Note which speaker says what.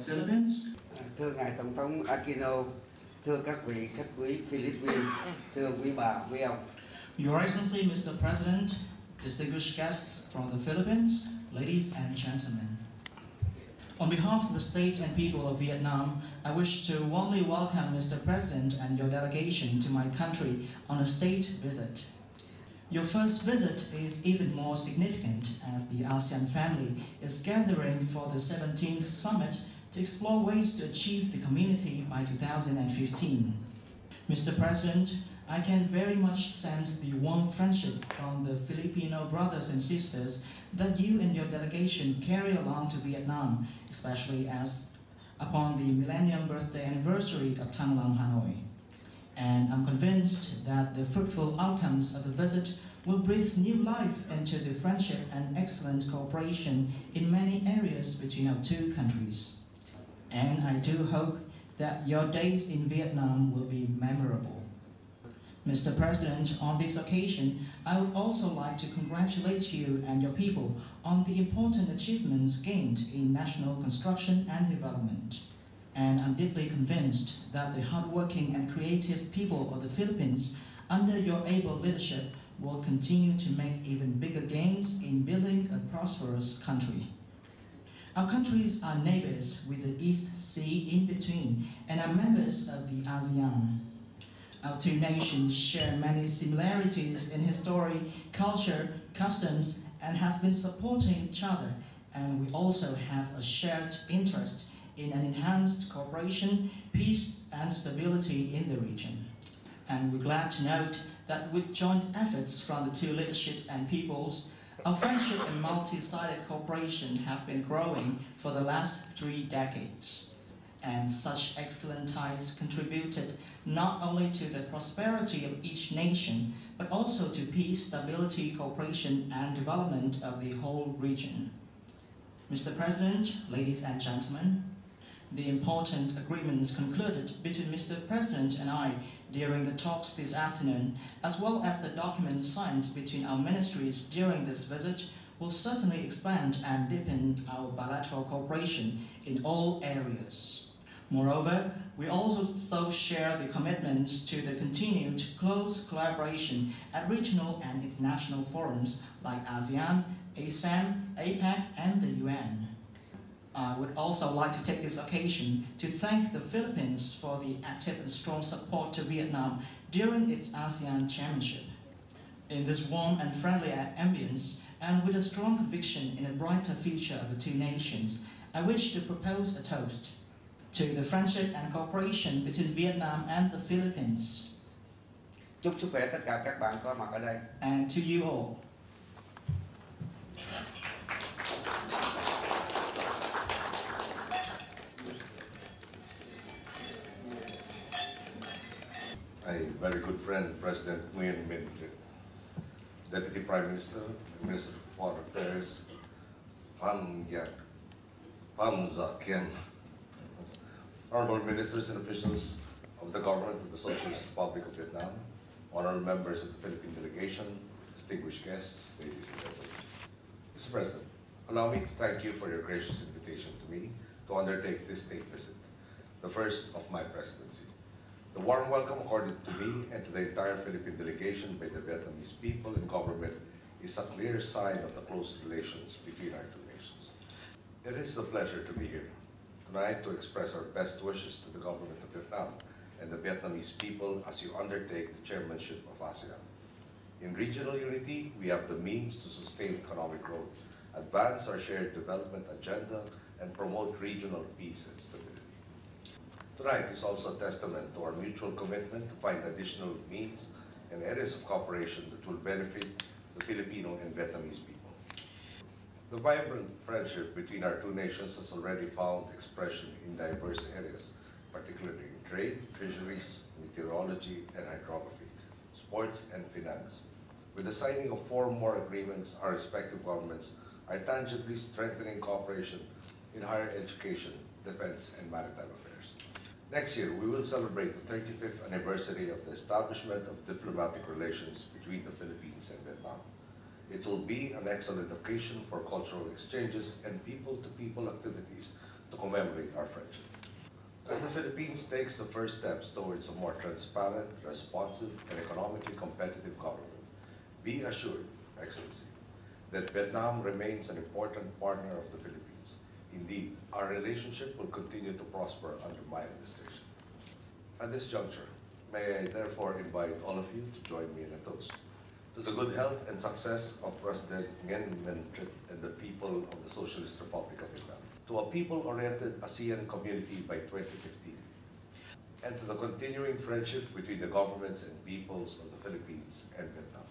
Speaker 1: Philippines.
Speaker 2: Thưa Ngài Tổng thống Aquino, thưa các vị khách quý Philippines, thưa quý bà, quý ông.
Speaker 1: Your Excellency, Mr. President, distinguished guests from the Philippines, ladies and gentlemen. On behalf of the state and people of Vietnam, I wish to warmly welcome Mr. President and your delegation to my country on a state visit. Your first visit is even more significant as the ASEAN family is gathering for the 17th summit to explore ways to achieve the community by 2015. Mr. President, I can very much sense the warm friendship from the Filipino brothers and sisters that you and your delegation carry along to Vietnam, especially as upon the millennium birthday anniversary of Thăng Long, Hanoi. And I'm convinced that the fruitful outcomes of the visit will breathe new life into the friendship and excellent cooperation in many areas between our two countries. And I do hope that your days in Vietnam will be memorable. Mr. President, on this occasion, I would also like to congratulate you and your people on the important achievements gained in national construction and development. And I'm deeply convinced that the hardworking and creative people of the Philippines, under your able leadership, will continue to make even bigger gains in building a prosperous country. Our countries are neighbors with the East Sea in between and are members of the ASEAN. Our two nations share many similarities in history, culture, customs, and have been supporting each other. And we also have a shared interest in an enhanced cooperation, peace, and stability in the region. And we're glad to note that with joint efforts from the two leaderships and peoples, our friendship and multi-sided cooperation have been growing for the last 3 decades. And such excellent ties contributed not only to the prosperity of each nation, but also to peace, stability, cooperation, and development of the whole region. Mr. President, ladies and gentlemen, the important agreements concluded between Mr. President and I during the talks this afternoon, as well as the documents signed between our ministries during this visit, will certainly expand and deepen our bilateral cooperation in all areas. Moreover, we also share the commitments to the continued close collaboration at regional and international forums like ASEAN, ASEM, APEC, and the UN. I would also like to take this occasion to thank the Philippines for the active and strong support to Vietnam during its ASEAN chairmanship. In this warm and friendly ambience, and with a strong conviction in a brighter future of the two nations, I wish to propose a toast to the friendship and cooperation between Vietnam and the Philippines.
Speaker 2: Chúc sức khỏe tất cả các bạn có mặt ở đây.
Speaker 1: And to you all.
Speaker 3: My very good friend, President Nguyen, Minh, Deputy Prime Minister, Minister of Foreign Affairs, Pham Gia, Honorable Ministers and officials of the Government of the Socialist Republic of Vietnam, honorable members of the Philippine delegation, distinguished guests, ladies and gentlemen. Mr. President, allow me to thank you for your gracious invitation to me to undertake this state visit, the first of my presidency. The warm welcome accorded to me and to the entire Philippine delegation by the Vietnamese people and government is a clear sign of the close relations between our two nations. It is a pleasure to be here tonight to express our best wishes to the government of Vietnam and the Vietnamese people as you undertake the chairmanship of ASEAN. In regional unity, we have the means to sustain economic growth, advance our shared development agenda, and promote regional peace and stability. Tonight is also a testament to our mutual commitment to find additional means and areas of cooperation that will benefit the Filipino and Vietnamese people. The vibrant friendship between our two nations has already found expression in diverse areas, particularly in trade, fisheries, meteorology, and hydrography, sports, and finance. With the signing of 4 more agreements, our respective governments are tangibly strengthening cooperation in higher education, defense, and maritime affairs. Next year, we will celebrate the 35th anniversary of the establishment of diplomatic relations between the Philippines and Vietnam. It will be an excellent occasion for cultural exchanges and people-to-people activities to commemorate our friendship. As the Philippines takes the first steps towards a more transparent, responsive, and economically competitive government, be assured, Excellency, that Vietnam remains an important partner of the Philippines. Indeed, our relationship will continue to prosper under my administration. At this juncture, may I therefore invite all of you to join me in a toast to the good health and success of President Nguyen and the people of the Socialist Republic of Vietnam, to a people-oriented ASEAN community by 2015, and to the continuing friendship between the governments and peoples of the Philippines and Vietnam.